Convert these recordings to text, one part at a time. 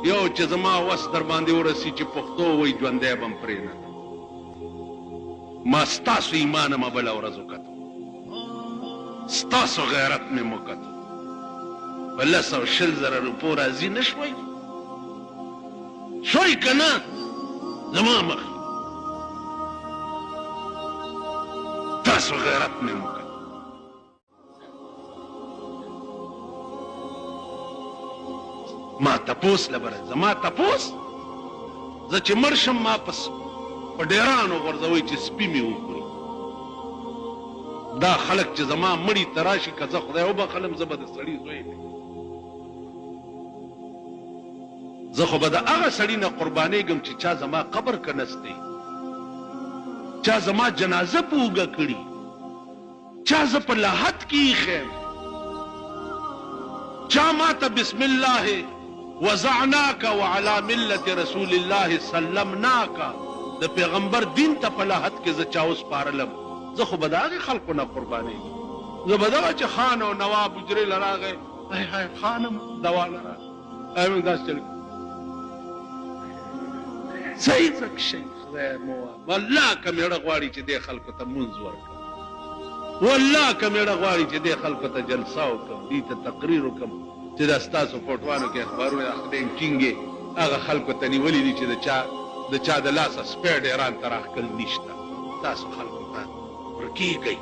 you چې زما وس در باندې ورسي چې پښتو وایي ژوندی به م پرې نه ما ستاسو ایمان ما بله ورځ وکتو ستاسو غیرت مې وکتو په 200,000 روپو راځي نه شوئ شوئ که نه زما مخ تاسو غیرت مې وکتو ما تپوس لبره زما تپوس زه چې مړ شم ما پس په ډیرانو غورځوئ چې سپي مې وخوري دا خلک چې زما مړي ته راشي که زه خدای وبخلم زه به د سړي زوی نه زه خو به د هغه سړي نه قربانېږم چې چا زما قبر که نستی چا زما جنازه په اوږه کړي چا زه په لاحت کې ایښی چا ما ته بسم الله وضعناک وعلى ملت رسول الله سلمناک د پیغمبر دین ته په لاحت کې زه چا وسپارلم زه خو به د هغې خلکو نه قربانېږم زه به دغه چې خان او نواب حجرې له راغی های های خانم دوا نه راغی موږ داسې چل صحیح ځکه شئ خدای مو والله که مېړه غواړي چې دې خلکو ته مونځ ورکړم والله که مېړه غواړي چې دې خلکو ته جلسه وکړم دې ته تقریر وکړم چې دا ستاسو پټوانو کې اخبارونه خدای ټینګې هغه خلکو ته نیولي دي چې د چا د لاسه سپی ډیران ته راښکل نشته تاسو خلکو ته ورکېږئ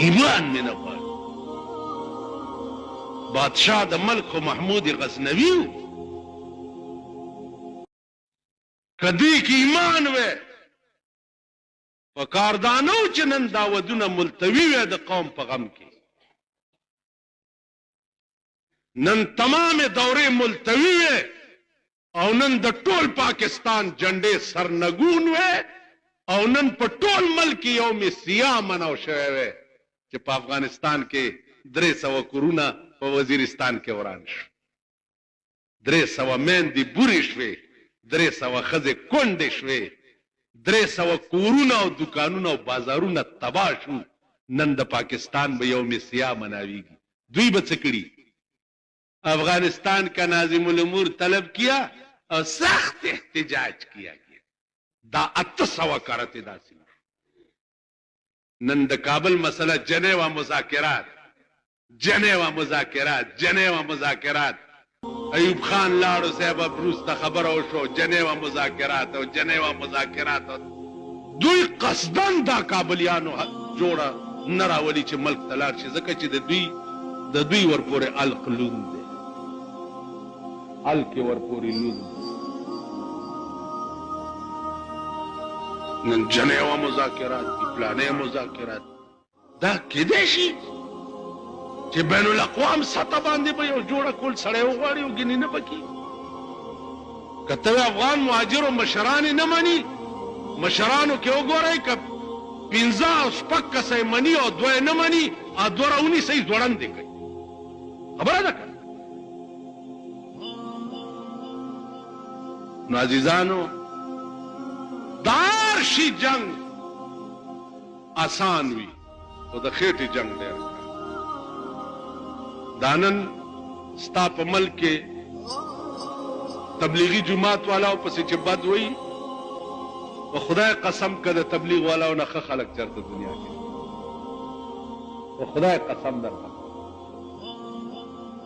ایمان مې نه غواړي بادشاه د ملک خو محمود غزنوي و که دوی کې ایمان وی په کار دا نه و چې نن دا ودونه ملتوي وی د قوم په غم کې نن تمام دورې ملتوي وی او نن د ټول پاکستان جنډې سرنګون وی او نن په ټول ملک یوم سیاه مناو شوی وی چې په افغانستان کې 300 کورونه په وزیرستان کې وران شو 300 میندې بورې شوې 300 ښځې کونډې شوې 300 کورونه او دکانونه او بازارونه تباه شو نن د پاکستان به یوم سیاه مناویږي دوی به څه کړي افغانستان کا ناظم الامور طلب کیا اور سخت احتجاج کیا گیا دا 800 کرتے داسی نن د کابل مسئلہ جنیوا مذاکرات ایوب خان لاړو صاحب بروس ته خبره وشو جنیوا مذاکرات دوی قصدن دا کابلیانو جوړه نه راولي چې ملک ته لاړ شي ځکه چې د دوی ورپورې الق لوند دی الک ورپورې لوند نن جنیوا مذاکرات دي پلانې مذاکرات دا کېدای شي چې بین الاقوام سطح باندې به یو جوړه کول سړی وغواړي او ګینې نه پکې که ته افغان مهاجرو مشران نه مني مشرانو کې وګورئ که 15 او شپږ کسه مني او 2 نه مني ا 2 راونی صحیح ځوړندې کوي خبره ده که نو عزیزانو دار شي جنگ آسان وي خو د خېټې جنگ ډېر دانن ستا په ملک کې تبلیغي جماعت والاو پسې چې بد وي و خدای قسم که د تبلیغ والاو نه ښه خلک چېرته دنیا کې و خدای قسم درته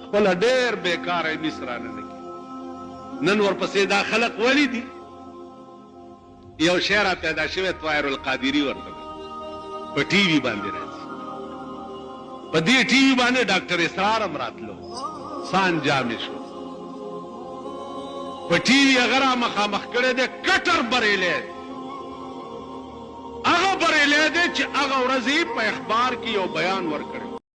خپله ډېر بېکاره میس رانه نه کړي نن ورپسې دا خلق ولی دي یو شی را پیدا شوی طاهر القادري ورته په ټي وي باندې راځي په دې ټي وي باندې ډاکټر اسرار هم راتلو سان جامې شو په ټي وي هغه را مخامخ کړی دی کټر بریلی هغه بریلی دی چې هغه ورځ په اخبار کې یو بیان ورکړی